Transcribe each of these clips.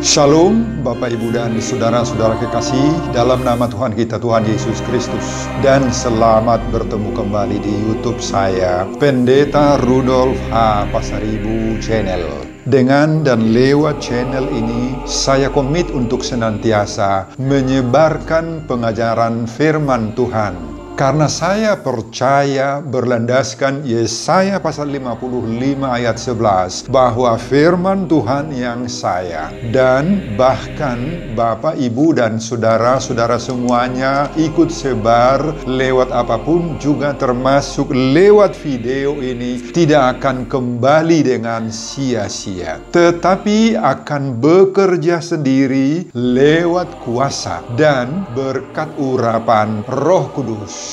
Shalom Bapak Ibu dan Saudara-saudara kekasih dalam nama Tuhan kita Tuhan Yesus Kristus. Dan selamat bertemu kembali di YouTube saya, Pendeta Rudolf H. Pasaribu Channel. Dengan dan lewat channel ini, saya komit untuk senantiasa menyebarkan pengajaran firman Tuhan. Karena saya percaya berlandaskan Yesaya pasal 55 ayat 11 bahwa firman Tuhan yang saya dan bahkan Bapak, Ibu, dan saudara-saudara semuanya ikut sebar lewat apapun, juga termasuk lewat video ini, tidak akan kembali dengan sia-sia, tetapi akan bekerja sendiri lewat kuasa dan berkat urapan Roh Kudus.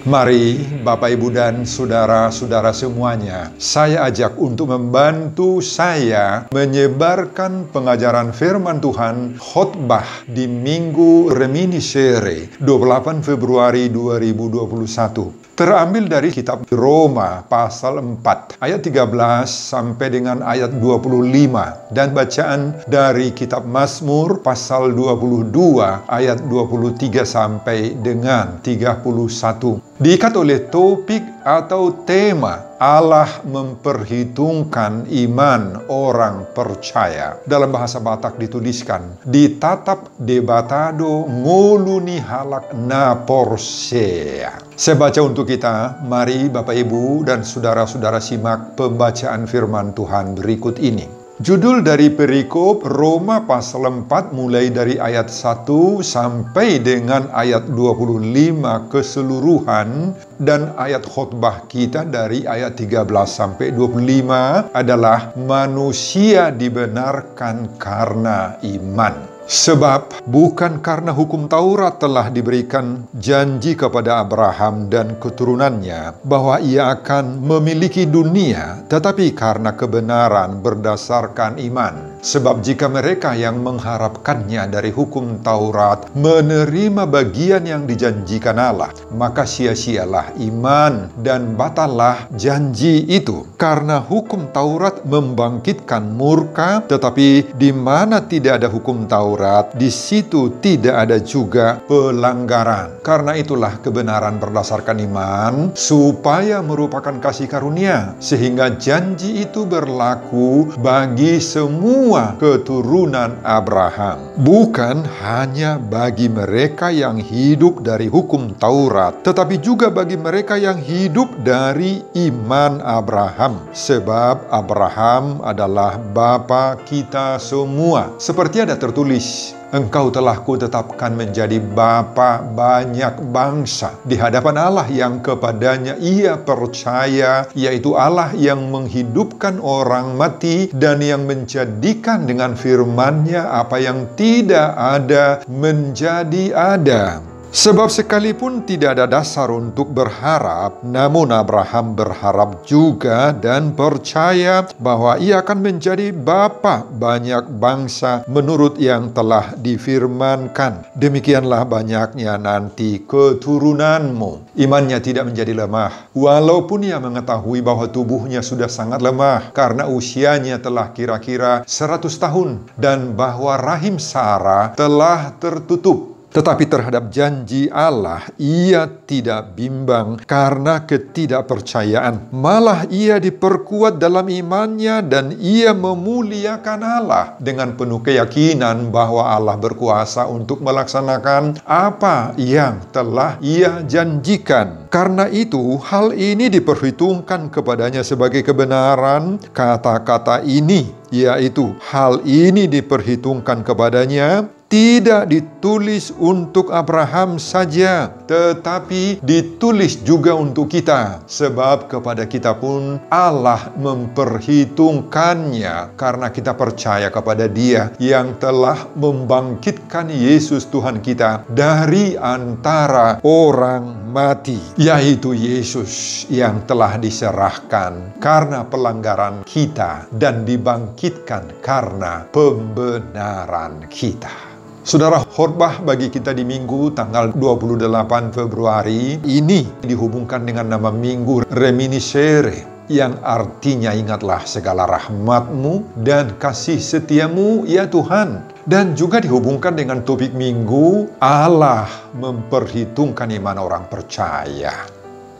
Mari Bapak, Ibu, dan saudara-saudara semuanya, saya ajak untuk membantu saya menyebarkan pengajaran firman Tuhan khotbah di Minggu Reminiscere 28 Februari 2021. Terambil dari kitab Roma pasal 4 ayat 13 sampai dengan ayat 25, dan bacaan dari kitab Mazmur pasal 22 ayat 23 sampai dengan 31. Diikat oleh topik atau tema Allah memperhitungkan iman orang percaya. Dalam bahasa Batak dituliskan, ditatap debatado ngoluni halak na porsea. Saya baca untuk kita. Mari Bapak, Ibu, dan saudara-saudara simak pembacaan firman Tuhan berikut ini. Judul dari perikop Roma pasal 4 mulai dari ayat 1 sampai dengan ayat 25 keseluruhan, dan ayat khotbah kita dari ayat 13 sampai 25 adalah manusia dibenarkan karena iman. Sebab bukan karena hukum Taurat telah diberikan janji kepada Abraham dan keturunannya bahwa ia akan memiliki dunia, tetapi karena kebenaran berdasarkan iman. Sebab jika mereka yang mengharapkannya dari hukum Taurat menerima bagian yang dijanjikan Allah, maka sia-sialah iman dan batallah janji itu. Karena hukum Taurat membangkitkan murka, tetapi di mana tidak ada hukum Taurat, di situ tidak ada juga pelanggaran. Karena itulah kebenaran berdasarkan iman, supaya merupakan kasih karunia, sehingga janji itu berlaku bagi semua keturunan Abraham. Bukan hanya bagi mereka yang hidup dari hukum Taurat, tetapi juga bagi mereka yang hidup dari iman Abraham. Sebab Abraham adalah bapa kita semua. Seperti ada tertulis, Engkau telah kutetapkan menjadi bapa banyak bangsa di hadapan Allah yang kepadanya ia percaya, yaitu Allah yang menghidupkan orang mati dan yang menjadikan dengan firman-Nya apa yang tidak ada menjadi ada. Sebab sekalipun tidak ada dasar untuk berharap, namun Abraham berharap juga dan percaya bahwa ia akan menjadi bapa banyak bangsa menurut yang telah difirmankan. Demikianlah banyaknya nanti keturunanmu. Imannya tidak menjadi lemah, walaupun ia mengetahui bahwa tubuhnya sudah sangat lemah karena usianya telah kira-kira 100 tahun, dan bahwa rahim Sarah telah tertutup. Tetapi terhadap janji Allah, ia tidak bimbang karena ketidakpercayaan. Malah ia diperkuat dalam imannya dan ia memuliakan Allah dengan penuh keyakinan bahwa Allah berkuasa untuk melaksanakan apa yang telah ia janjikan. Karena itu, hal ini diperhitungkan kepadanya sebagai kebenaran. Kata-kata ini, yaitu hal ini diperhitungkan kepadanya, tidak ditulis untuk Abraham saja, tetapi ditulis juga untuk kita. Sebab kepada kita pun Allah memperhitungkannya karena kita percaya kepada Dia yang telah membangkitkan Yesus Tuhan kita dari antara orang mati, yaitu Yesus yang telah diserahkan karena pelanggaran kita dan dibangkitkan karena pembenaran kita. Saudara, khotbah bagi kita di Minggu tanggal 28 Februari ini dihubungkan dengan nama Minggu Reminiscere. yang artinya ingatlah segala rahmat-Mu dan kasih setiamu ya Tuhan. Dan juga dihubungkan dengan topik minggu, Allah memperhitungkan iman orang percaya.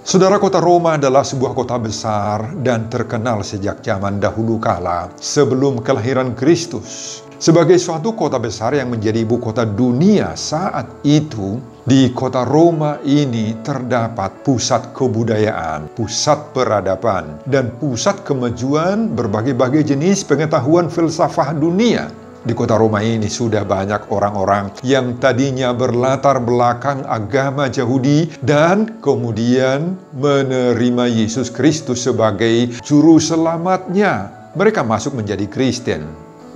Saudara, kota Roma adalah sebuah kota besar dan terkenal sejak zaman dahulu kala sebelum kelahiran Kristus. Sebagai suatu kota besar yang menjadi ibu kota dunia saat itu, di kota Roma ini terdapat pusat kebudayaan, pusat peradaban, dan pusat kemajuan berbagai-bagai jenis pengetahuan filsafat dunia. Di kota Roma ini sudah banyak orang-orang yang tadinya berlatar belakang agama Yahudi dan kemudian menerima Yesus Kristus sebagai juru selamatnya. Mereka masuk menjadi Kristen.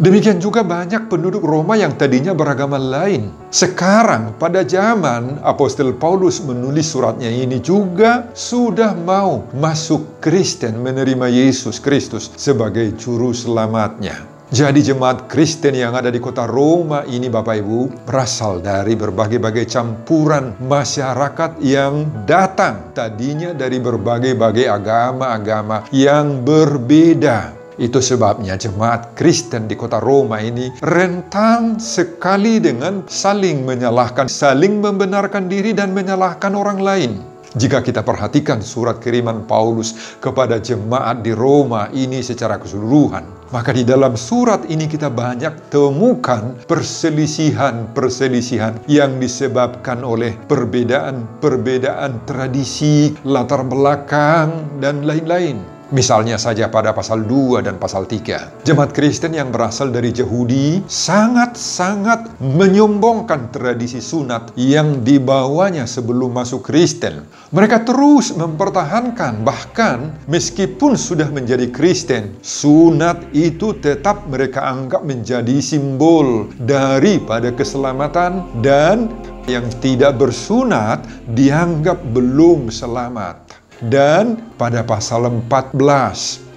Demikian juga banyak penduduk Roma yang tadinya beragama lain. Sekarang pada zaman Apostel Paulus menulis suratnya ini juga sudah mau masuk Kristen, menerima Yesus Kristus sebagai juru selamatnya. Jadi jemaat Kristen yang ada di kota Roma ini Bapak Ibu berasal dari berbagai-bagai campuran masyarakat yang datang tadinya dari berbagai-bagai agama-agama yang berbeda. Itu sebabnya jemaat Kristen di kota Roma ini rentan sekali dengan saling menyalahkan, saling membenarkan diri dan menyalahkan orang lain. Jika kita perhatikan surat kiriman Paulus kepada jemaat di Roma ini secara keseluruhan, maka di dalam surat ini kita banyak temukan perselisihan-perselisihan yang disebabkan oleh perbedaan-perbedaan tradisi, latar belakang, dan lain-lain. Misalnya saja pada pasal 2 dan pasal 3. Jemaat Kristen yang berasal dari Yahudi sangat-sangat menyombongkan tradisi sunat yang dibawanya sebelum masuk Kristen. Mereka terus mempertahankan, bahkan meskipun sudah menjadi Kristen, sunat itu tetap mereka anggap menjadi simbol daripada keselamatan, dan yang tidak bersunat dianggap belum selamat. Dan pada pasal 14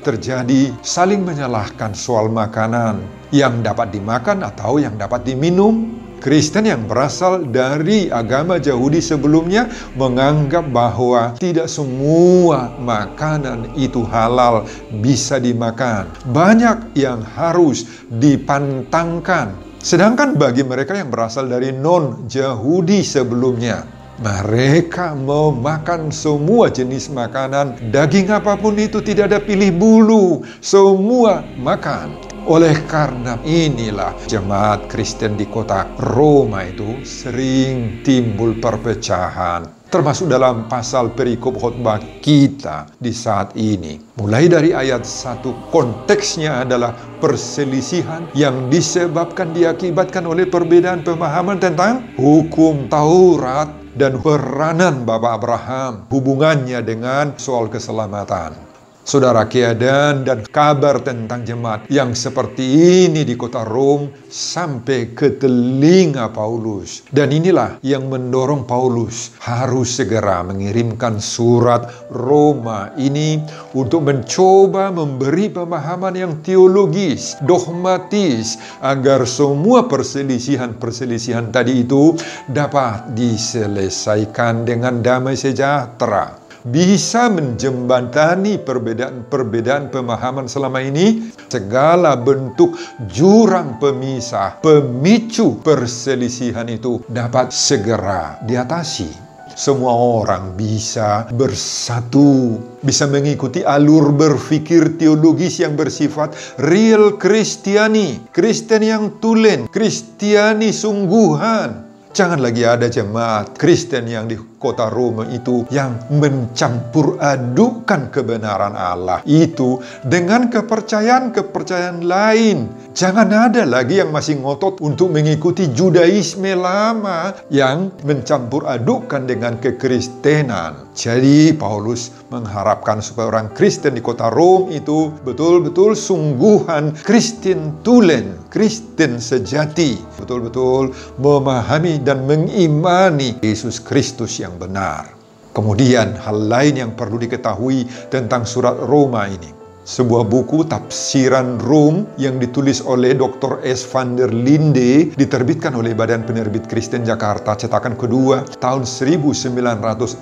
terjadi saling menyalahkan soal makanan yang dapat dimakan atau yang dapat diminum. Kristen yang berasal dari agama Yahudi sebelumnya menganggap bahwa tidak semua makanan itu halal bisa dimakan. Banyak yang harus dipantangkan. Sedangkan bagi mereka yang berasal dari non-Yahudi sebelumnya, mereka memakan semua jenis makanan, daging apapun itu tidak ada pilih bulu, semua makan. Oleh karena inilah jemaat Kristen di kota Roma itu sering timbul perpecahan, termasuk dalam pasal perikop khotbah kita di saat ini. Mulai dari ayat 1, konteksnya adalah perselisihan yang diakibatkan oleh perbedaan pemahaman tentang hukum Taurat dan peranan Bapak Abraham, hubungannya dengan soal keselamatan. Saudara, keadaan dan kabar tentang jemaat yang seperti ini di kota Rom sampai ke telinga Paulus. Dan inilah yang mendorong Paulus harus segera mengirimkan surat Roma ini untuk mencoba memberi pemahaman yang teologis, dogmatis, agar semua perselisihan-perselisihan tadi itu dapat diselesaikan dengan damai sejahtera. Bisa menjembatani perbedaan-perbedaan pemahaman selama ini, segala bentuk jurang pemisah, pemicu perselisihan itu dapat segera diatasi. Semua orang bisa bersatu, bisa mengikuti alur berpikir teologis yang bersifat real Kristiani, Kristen yang tulen, Kristiani sungguhan. Jangan lagi ada jemaat Kristen yang di kota Roma itu yang mencampur adukan kebenaran Allah itu dengan kepercayaan-kepercayaan lain. Jangan ada lagi yang masih ngotot untuk mengikuti Judaisme lama yang mencampur adukan dengan kekristenan. Jadi Paulus mengharapkan supaya orang Kristen di kota Rom itu betul-betul sungguhan Kristen tulen, Kristen sejati, betul-betul memahami dan mengimani Yesus Kristus yang benar. Kemudian hal lain yang perlu diketahui tentang surat Roma ini. Sebuah buku tafsiran Rom yang ditulis oleh Dr. S. van der Linde diterbitkan oleh Badan Penerbit Kristen Jakarta cetakan kedua tahun 1966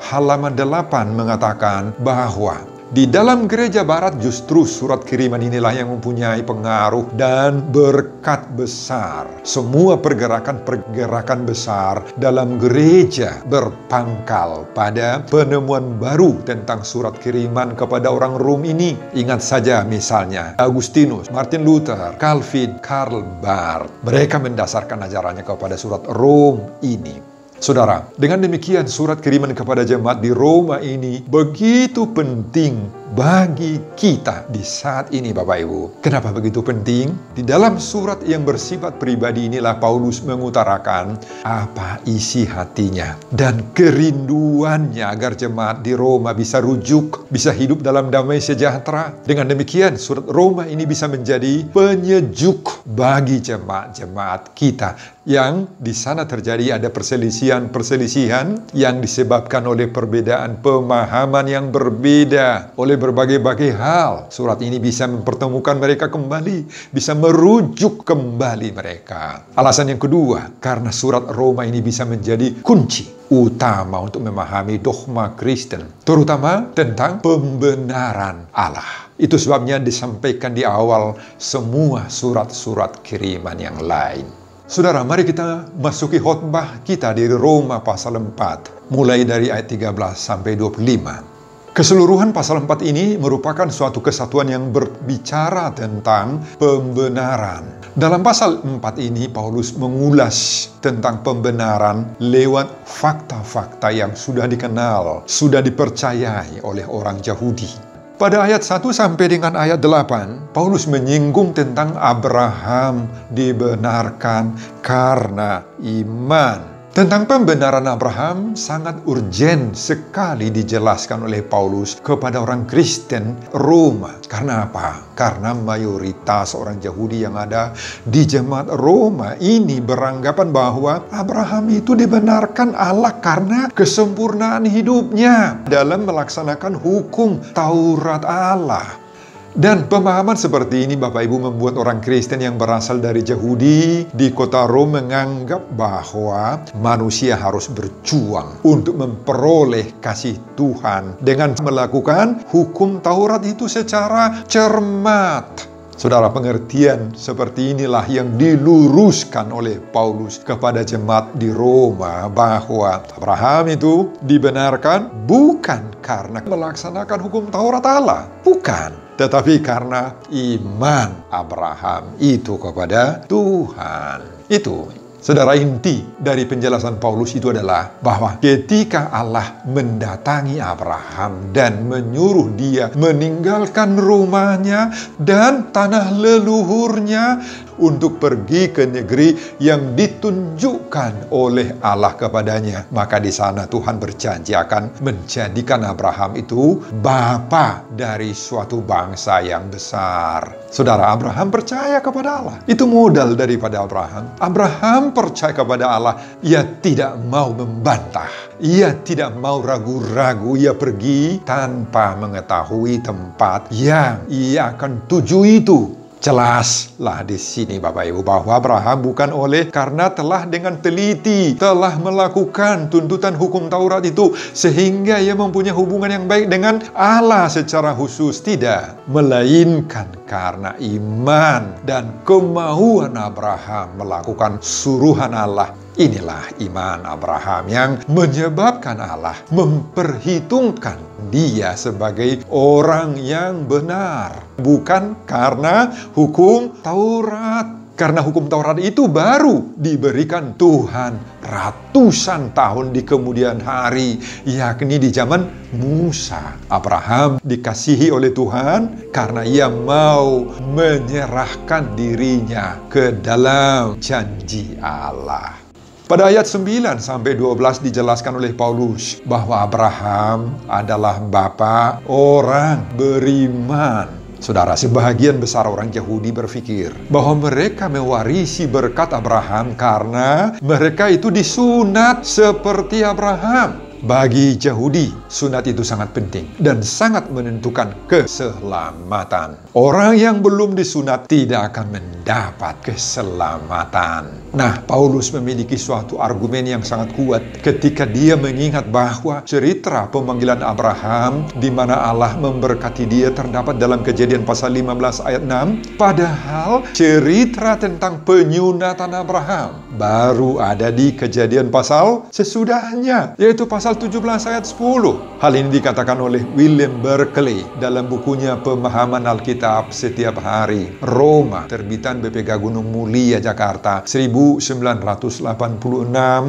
halaman 8 mengatakan bahwa Di dalam gereja barat justru surat kiriman inilah yang mempunyai pengaruh dan berkat besar. Semua pergerakan besar dalam gereja berpangkal pada penemuan baru tentang surat kiriman kepada orang Rom ini. Ingat saja misalnya Agustinus, Martin Luther, Calvin, Karl Barth. Mereka mendasarkan ajarannya kepada surat Rom ini. Saudara, dengan demikian surat kiriman kepada jemaat di Roma ini begitu penting bagi kita di saat ini, Bapak Ibu. Kenapa begitu penting? Di dalam surat yang bersifat pribadi inilah Paulus mengutarakan apa isi hatinya dan kerinduannya agar jemaat di Roma bisa rujuk, bisa hidup dalam damai sejahtera. Dengan demikian surat Roma ini bisa menjadi penyejuk bagi jemaat-jemaat kita yang di sana terjadi ada perselisihan yang disebabkan oleh perbedaan pemahaman yang berbeda, oleh berbagai-bagai hal. Surat ini bisa mempertemukan mereka kembali, bisa merujuk kembali mereka. Alasan yang kedua, karena surat Roma ini bisa menjadi kunci utama untuk memahami dogma Kristen, terutama tentang pembenaran Allah. Itu sebabnya disampaikan di awal semua surat-surat kiriman yang lain. Saudara, mari kita masuki khotbah kita di Roma pasal 4, mulai dari ayat 13 sampai 25. Keseluruhan pasal 4 ini merupakan suatu kesatuan yang berbicara tentang pembenaran. Dalam pasal 4 ini, Paulus mengulas tentang pembenaran lewat fakta-fakta yang sudah dikenal, sudah dipercayai oleh orang Yahudi. Pada ayat 1 sampai dengan ayat 8, Paulus menyinggung tentang Abraham dibenarkan karena iman. Tentang pembenaran Abraham sangat urgen sekali dijelaskan oleh Paulus kepada orang Kristen Roma. Karena apa? Karena mayoritas orang Yahudi yang ada di jemaat Roma ini beranggapan bahwa Abraham itu dibenarkan Allah karena kesempurnaan hidupnya dalam melaksanakan hukum Taurat Allah. Dan pemahaman seperti ini, Bapak Ibu, membuat orang Kristen yang berasal dari Yahudi di kota Roma menganggap bahwa manusia harus berjuang untuk memperoleh kasih Tuhan dengan melakukan hukum Taurat itu secara cermat. Saudara, pengertian seperti inilah yang diluruskan oleh Paulus kepada jemaat di Roma bahwa Abraham itu dibenarkan bukan karena melaksanakan hukum Taurat Allah, bukan, tetapi karena iman Abraham itu kepada Tuhan. Itu, saudara, inti dari penjelasan Paulus itu adalah bahwa ketika Allah mendatangi Abraham dan menyuruh dia meninggalkan rumahnya dan tanah leluhurnya untuk pergi ke negeri yang ditunjukkan oleh Allah kepadanya, maka di sana Tuhan berjanji akan menjadikan Abraham itu bapa dari suatu bangsa yang besar. Saudara, Abraham percaya kepada Allah. Itu modal daripada Abraham. Abraham percaya kepada Allah. Ia tidak mau membantah. Ia tidak mau ragu-ragu. Ia pergi tanpa mengetahui tempat yang ia akan tuju itu. Jelaslah di sini, Bapak Ibu, bahwa Abraham bukan oleh karena telah dengan teliti telah melakukan tuntutan hukum Taurat itu sehingga ia mempunyai hubungan yang baik dengan Allah secara khusus, tidak, melainkan karena iman dan kemauan Abraham melakukan suruhan Allah. Inilah iman Abraham yang menyebabkan Allah memperhitungkan dia sebagai orang yang benar. Bukan karena hukum Taurat. Karena hukum Taurat itu baru diberikan Tuhan ratusan tahun di kemudian hari, yakni di zaman Musa. Abraham dikasihi oleh Tuhan karena ia mau menyerahkan dirinya ke dalam janji Allah. Pada ayat 9 sampai 12 dijelaskan oleh Paulus bahwa Abraham adalah bapa orang beriman. Saudara, sebagian besar orang Yahudi berpikir bahwa mereka mewarisi berkat Abraham karena mereka itu disunat seperti Abraham. Bagi Yahudi, sunat itu sangat penting dan sangat menentukan keselamatan. Orang yang belum disunat tidak akan mendapat keselamatan. Nah, Paulus memiliki suatu argumen yang sangat kuat ketika dia mengingat bahwa cerita pemanggilan Abraham di mana Allah memberkati dia terdapat dalam Kejadian pasal 15 ayat 6. Padahal cerita tentang penyunatan Abraham baru ada di Kejadian pasal sesudahnya, yaitu pasal 17 ayat 10. Hal ini dikatakan oleh William Berkeley dalam bukunya Pemahaman Alkitab Setiap Hari, Roma, terbitan BPK Gunung Mulia, Jakarta, 1986,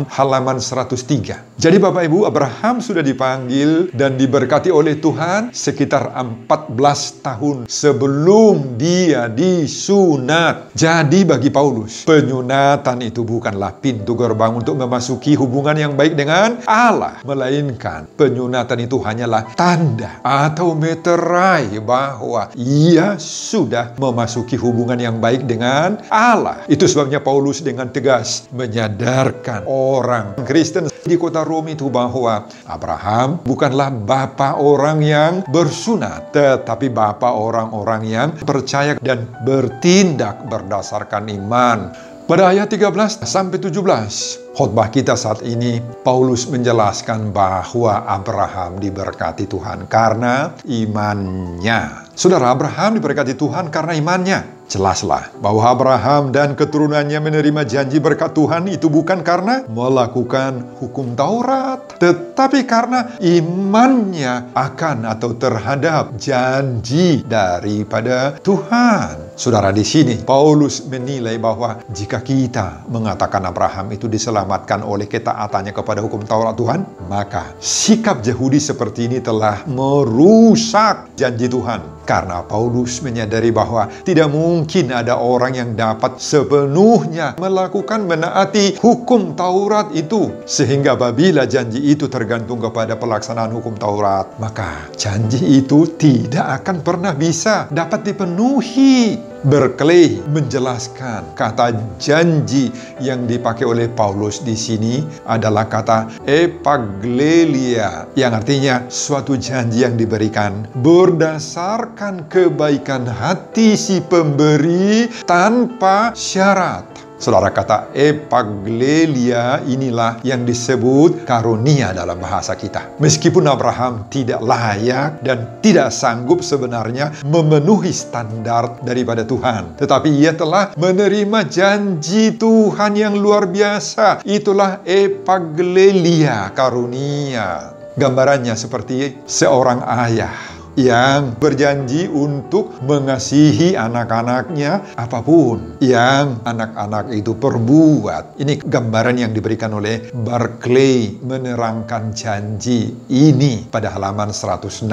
halaman 103. Jadi Bapak Ibu, Abraham sudah dipanggil dan diberkati oleh Tuhan sekitar 14 tahun sebelum dia disunat. Jadi bagi Paulus, penyunatan itu bukanlah pintu gerbang untuk memasuki hubungan yang baik dengan Allah, melainkan penyunatan itu hanyalah tanda atau meterai bahwa ia sudah memasuki hubungan yang baik dengan Allah. Itu sebabnya Paulus dengan tegas menyadarkan orang Kristen di kota Rom itu bahwa Abraham bukanlah bapa orang yang bersunat, tetapi bapa orang-orang yang percaya dan bertindak berdasarkan iman. Pada ayat 13 sampai 17, khotbah kita saat ini, Paulus menjelaskan bahwa Abraham diberkati Tuhan karena imannya. Saudara, Abraham diberkati Tuhan karena imannya. Jelaslah bahwa Abraham dan keturunannya menerima janji berkat Tuhan itu bukan karena melakukan hukum Taurat, tetapi karena imannya akan atau terhadap janji daripada Tuhan. Saudara, di sini Paulus menilai bahwa jika kita mengatakan Abraham itu diselamatkan oleh ketaatannya kepada hukum Taurat Tuhan, maka sikap Yahudi seperti ini telah merusak janji Tuhan. Karena Paulus menyadari bahwa tidak mungkin ada orang yang dapat sepenuhnya melakukan menaati hukum Taurat itu. Sehingga apabila janji itu tergantung kepada pelaksanaan hukum Taurat, maka janji itu tidak akan pernah bisa dapat dipenuhi. Berkeley menjelaskan kata janji yang dipakai oleh Paulus di sini adalah kata epaglelia, yang artinya suatu janji yang diberikan berdasarkan kebaikan hati si pemberi tanpa syarat. Saudara, kata epaglelia inilah yang disebut karunia dalam bahasa kita. Meskipun Abraham tidak layak dan tidak sanggup sebenarnya memenuhi standar daripada Tuhan, tetapi ia telah menerima janji Tuhan yang luar biasa. Itulah epaglelia, karunia. Gambarannya seperti seorang ayah yang berjanji untuk mengasihi anak-anaknya apapun yang anak-anak itu perbuat. Ini gambaran yang diberikan oleh Berkeley menerangkan janji ini pada halaman 106.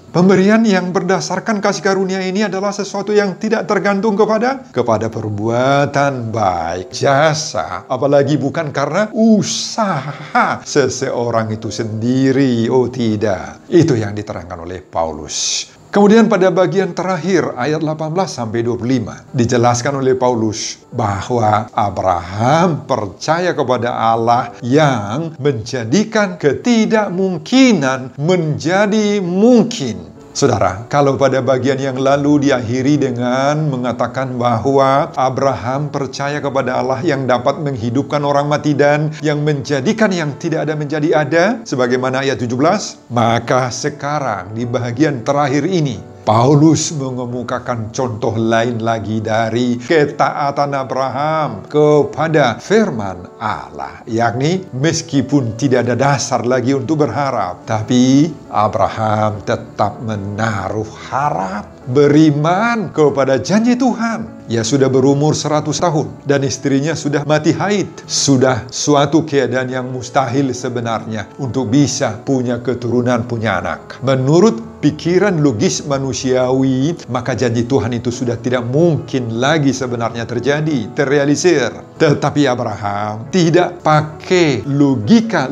Pemberian yang berdasarkan kasih karunia ini adalah sesuatu yang tidak tergantung kepada perbuatan baik, jasa, apalagi bukan karena usaha seseorang itu sendiri. Oh tidak, itu yang diterangkan oleh Paulus. Kemudian pada bagian terakhir ayat 18-25 dijelaskan oleh Paulus bahwa Abraham percaya kepada Allah yang menjadikan ketidakmungkinan menjadi mungkin. Saudara, kalau pada bagian yang lalu diakhiri dengan mengatakan bahwa Abraham percaya kepada Allah yang dapat menghidupkan orang mati dan yang menjadikan yang tidak ada menjadi ada, sebagaimana ayat 17, maka sekarang di bagian terakhir ini, Paulus mengemukakan contoh lain lagi dari ketaatan Abraham kepada firman Allah, yakni meskipun tidak ada dasar lagi untuk berharap, tapi Abraham tetap menaruh harap, beriman kepada janji Tuhan. Ia sudah berumur 100 tahun dan istrinya sudah mati haid. Sudah suatu keadaan yang mustahil sebenarnya untuk bisa punya keturunan, punya anak. Menurut pikiran logis manusiawi, maka janji Tuhan itu sudah tidak mungkin lagi sebenarnya terjadi, terrealisir. Tetapi Abraham tidak pakai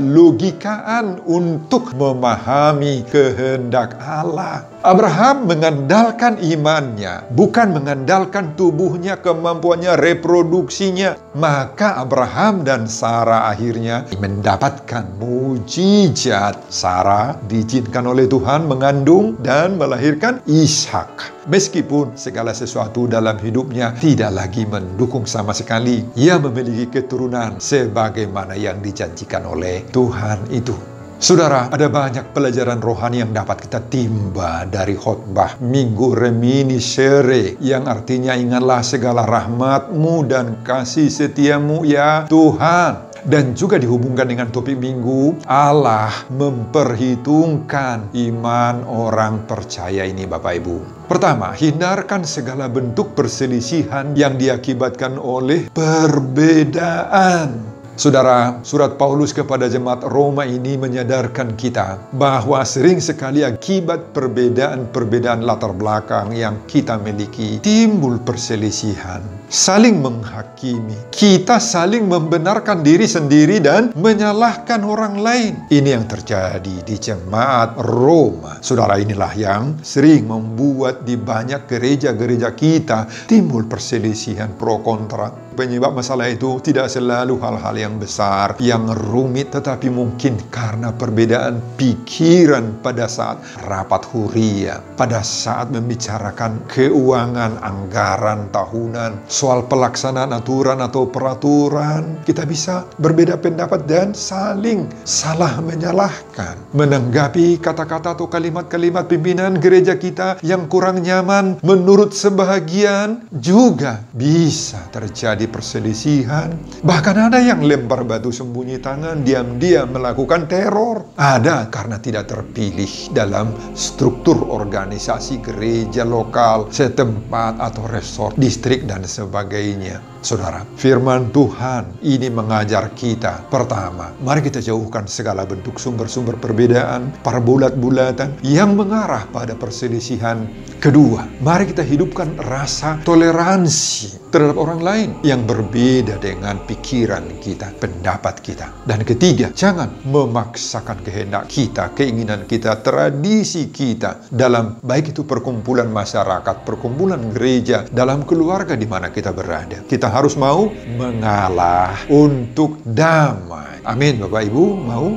logikaan untuk memahami kehendak Allah. Abraham mengandalkan imannya, bukan mengandalkan tubuhnya, kemampuannya, reproduksinya. Maka Abraham dan Sarah akhirnya mendapatkan mujizat. Sarah diizinkan oleh Tuhan mengandung dan melahirkan Ishak. Meskipun segala sesuatu dalam hidupnya tidak lagi mendukung sama sekali, ia memiliki keturunan sebagaimana yang dijanjikan oleh Tuhan itu. Saudara, ada banyak pelajaran rohani yang dapat kita timba dari khotbah Minggu Reminiscere, yang artinya ingatlah segala rahmat-Mu dan kasih setia-Mu ya Tuhan. Dan juga dihubungkan dengan topik minggu, Allah memperhitungkan iman orang percaya ini, Bapak Ibu. Pertama, hindarkan segala bentuk perselisihan yang diakibatkan oleh perbedaan. Saudara, surat Paulus kepada jemaat Roma ini menyadarkan kita bahwa sering sekali akibat perbedaan-perbedaan latar belakang yang kita miliki timbul perselisihan, saling menghakimi, kita saling membenarkan diri sendiri dan menyalahkan orang lain. Ini yang terjadi di jemaat Roma. Saudara, inilah yang sering membuat di banyak gereja-gereja kita timbul perselisihan pro kontra. Penyebab masalah itu tidak selalu hal-hal yang besar, yang rumit, tetapi mungkin karena perbedaan pikiran pada saat rapat huria, pada saat membicarakan keuangan, anggaran tahunan, soal pelaksanaan aturan atau peraturan. Kita bisa berbeda pendapat dan saling salah menyalahkan. Menanggapi kata-kata atau kalimat-kalimat pimpinan gereja kita yang kurang nyaman menurut sebagian, juga bisa terjadi perselisihan. Bahkan ada yang lempar batu sembunyi tangan, diam-diam melakukan teror. Ada karena tidak terpilih dalam struktur organisasi gereja lokal, setempat atau resort, distrik dan sebagainya. Saudara, firman Tuhan ini mengajar kita. Pertama, mari kita jauhkan segala bentuk sumber-sumber perbedaan, perbulat-bulatan yang mengarah pada perselisihan. Kedua, mari kita hidupkan rasa toleransi terhadap orang lain yang berbeda dengan pikiran kita, pendapat kita. Dan ketiga, jangan memaksakan kehendak kita, keinginan kita, tradisi kita dalam baik itu perkumpulan masyarakat, perkumpulan gereja, dalam keluarga di mana kita berada. Kita harus mau mengalah untuk damai. Amin, Bapak Ibu, mau?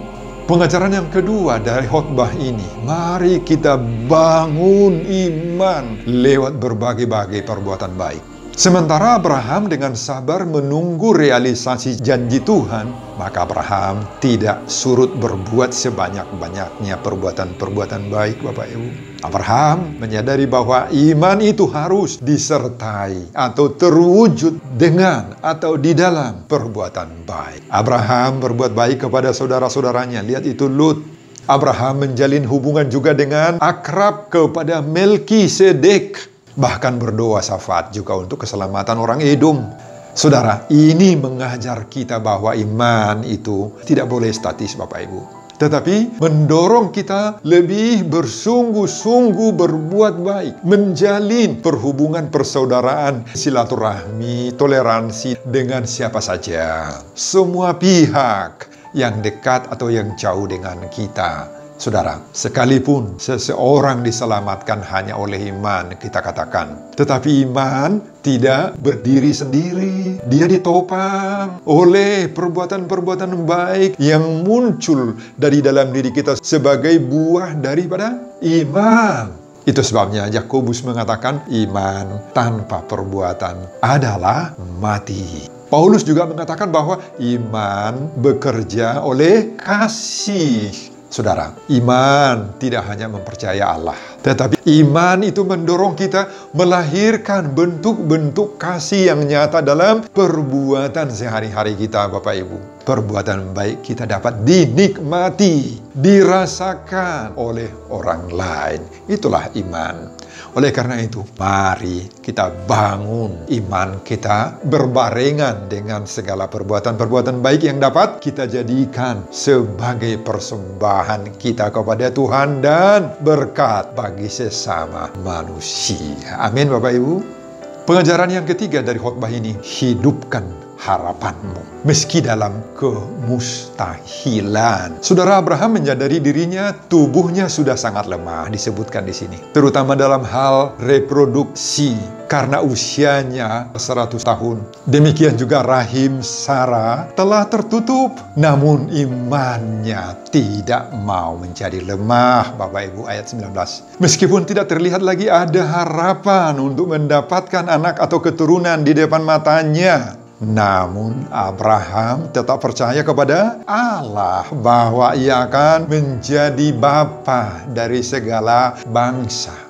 Pengajaran yang kedua dari khotbah ini, mari kita bangun iman lewat berbagai-bagai perbuatan baik. Sementara Abraham dengan sabar menunggu realisasi janji Tuhan, maka Abraham tidak surut berbuat sebanyak-banyaknya perbuatan-perbuatan baik, Bapak Ibu. Abraham menyadari bahwa iman itu harus disertai atau terwujud dengan atau di dalam perbuatan baik. Abraham berbuat baik kepada saudara-saudaranya. Lihat itu Lut. Abraham menjalin hubungan juga dengan akrab kepada Melkisedek. Bahkan berdoa syafaat juga untuk keselamatan orang Edom. Saudara, ini mengajar kita bahwa iman itu tidak boleh statis, Bapak Ibu, tetapi mendorong kita lebih bersungguh-sungguh berbuat baik, menjalin perhubungan persaudaraan, silaturahmi, toleransi dengan siapa saja, semua pihak yang dekat atau yang jauh dengan kita. Saudara, sekalipun seseorang diselamatkan hanya oleh iman, kita katakan, tetapi iman tidak berdiri sendiri. Dia ditopang oleh perbuatan-perbuatan baik yang muncul dari dalam diri kita sebagai buah daripada iman. Itu sebabnya Yakobus mengatakan iman tanpa perbuatan adalah mati. Paulus juga mengatakan bahwa iman bekerja oleh kasih. Saudara, iman tidak hanya mempercaya Allah, tetapi iman itu mendorong kita melahirkan bentuk-bentuk kasih yang nyata dalam perbuatan sehari-hari kita, Bapak Ibu. Perbuatan baik kita dapat dinikmati, dirasakan oleh orang lain. Itulah iman. Oleh karena itu, mari kita bangun iman kita berbarengan dengan segala perbuatan-perbuatan baik yang dapat kita jadikan sebagai persembahan kita kepada Tuhan dan berkat bagi sesama manusia. Amin, Bapak Ibu. Pengajaran yang ketiga dari khotbah ini, hidupkan harapanmu, meski dalam kemustahilan. Saudara Abraham menyadari dirinya tubuhnya sudah sangat lemah, disebutkan di sini, terutama dalam hal reproduksi karena usianya 100 tahun. Demikian juga rahim Sarah telah tertutup, namun imannya tidak mau menjadi lemah. Bapak Ibu, ayat 19. Meskipun tidak terlihat lagi ada harapan untuk mendapatkan anak atau keturunan di depan matanya, namun Abraham tetap percaya kepada Allah bahwa ia akan menjadi bapa dari segala bangsa.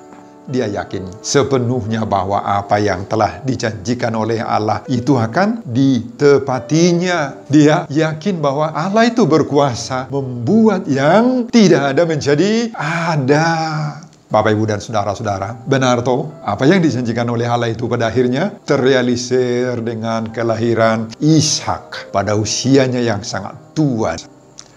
Dia yakin sepenuhnya bahwa apa yang telah dijanjikan oleh Allah itu akan ditepatinya. Dia yakin bahwa Allah itu berkuasa membuat yang tidak ada menjadi ada. Bapak, Ibu, dan saudara-saudara, benar toh apa yang dijanjikan oleh Allah itu pada akhirnya terrealisir dengan kelahiran Ishak pada usianya yang sangat tua.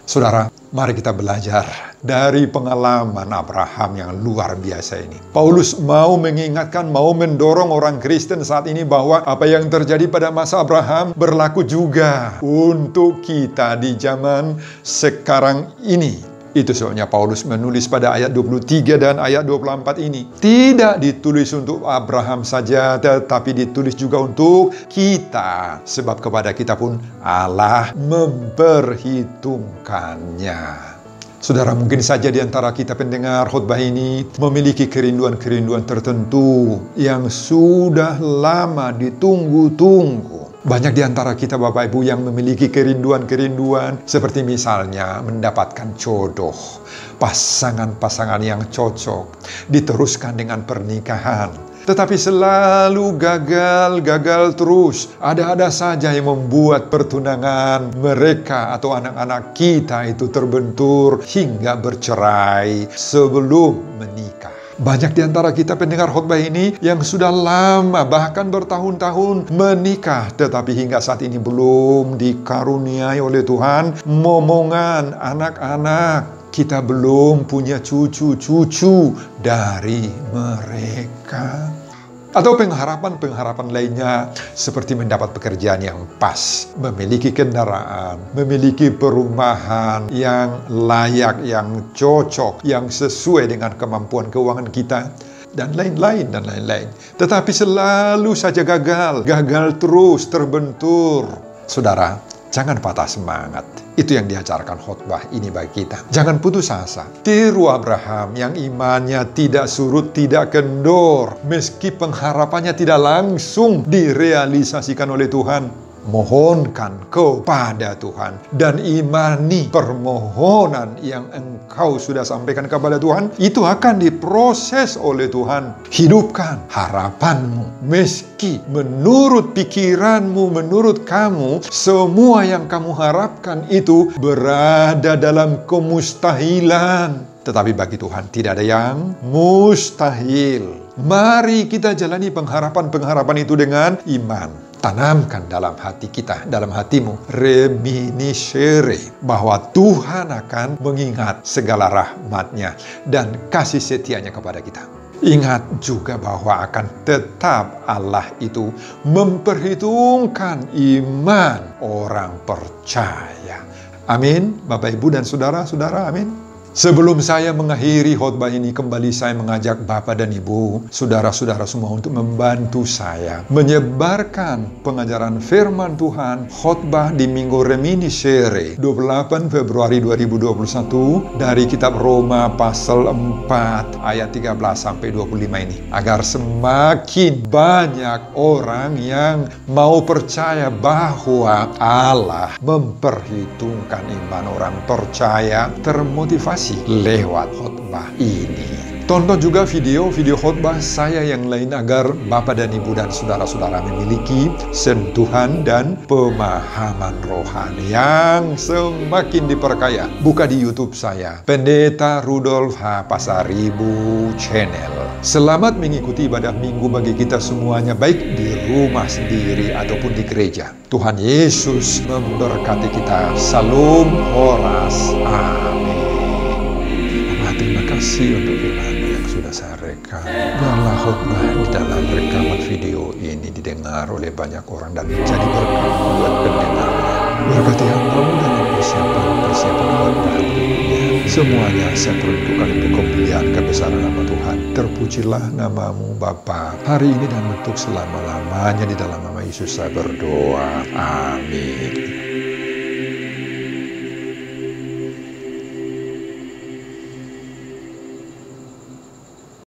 Saudara, mari kita belajar dari pengalaman Abraham yang luar biasa ini. Paulus mau mengingatkan, mau mendorong orang Kristen saat ini bahwa apa yang terjadi pada masa Abraham berlaku juga untuk kita di zaman sekarang ini. Itu sebabnya Paulus menulis pada ayat 23 dan ayat 24 ini. Tidak ditulis untuk Abraham saja, tetapi ditulis juga untuk kita. Sebab kepada kita pun Allah memperhitungkannya. Saudara, mungkin saja di antara kita pendengar khotbah ini memiliki kerinduan-kerinduan tertentu yang sudah lama ditunggu-tunggu. Banyak di antara kita Bapak Ibu yang memiliki kerinduan-kerinduan seperti misalnya mendapatkan jodoh, pasangan-pasangan yang cocok, diteruskan dengan pernikahan. Tetapi selalu gagal terus. Ada-ada saja yang membuat pertunangan mereka atau anak-anak kita itu terbentur hingga bercerai sebelum menikah. Banyak di antara kita pendengar khotbah ini yang sudah lama, bahkan bertahun-tahun menikah, tetapi hingga saat ini belum dikaruniai oleh Tuhan momongan anak-anak. Kita belum punya cucu-cucu dari mereka. Atau pengharapan-pengharapan lainnya seperti mendapat pekerjaan yang pas, memiliki kendaraan, memiliki perumahan yang layak, yang cocok, yang sesuai dengan kemampuan keuangan kita, dan lain-lain. Tetapi selalu saja gagal terus, terbentur. Saudara, jangan patah semangat. Itu yang diajarkan khotbah ini bagi kita. Jangan putus asa. Tiru Abraham yang imannya tidak surut, tidak kendor. Meski pengharapannya tidak langsung direalisasikan oleh Tuhan. Mohonkan kepada Tuhan dan imani permohonan yang engkau sudah sampaikan kepada Tuhan. Itu akan diproses oleh Tuhan. Hidupkan harapanmu. Meski menurut pikiranmu, menurut kamu, semua yang kamu harapkan itu berada dalam kemustahilan. Tetapi bagi Tuhan tidak ada yang mustahil. Mari kita jalani pengharapan-pengharapan itu dengan iman. Tanamkan dalam hati kita, dalam hatimu, reminiscere, bahwa Tuhan akan mengingat segala rahmat-Nya dan kasih setianya kepada kita. Ingat juga bahwa akan tetap Allah itu memperhitungkan iman orang percaya. Amin, Bapak, Ibu, dan saudara-saudara, amin. Sebelum saya mengakhiri khotbah ini, kembali saya mengajak Bapak dan Ibu, saudara-saudara semua untuk membantu saya menyebarkan pengajaran firman Tuhan khotbah di Minggu Reminiscere 28 Februari 2021 dari kitab Roma pasal 4 ayat 13 sampai 25 ini, agar semakin banyak orang yang mau percaya bahwa Allah memperhitungkan iman orang percaya, termotivasi lewat khotbah ini. Tonton juga video-video khotbah saya yang lain agar Bapak dan Ibu dan saudara-saudara memiliki sentuhan dan pemahaman rohani yang semakin diperkaya. Buka di YouTube saya, Pendeta Rudolf H. Pasaribu Channel. Selamat mengikuti ibadah minggu bagi kita semuanya, baik di rumah sendiri ataupun di gereja. Tuhan Yesus memberkati kita. Salam Horas. Amin. Terima kasih untuk firman yang sudah saya rekam. Biarlah khotbah di dalam rekaman video ini didengar oleh banyak orang dan menjadi berkat buat pendengarnya. Berkati hambamu dalam persiapan khotbah berikutnya. Semuanya saya peruntukkan untuk kemuliaan kebesaran nama Tuhan. Terpujilah namamu Bapa, hari ini dan untuk selama-lamanya. Di dalam nama Yesus saya berdoa. Amin.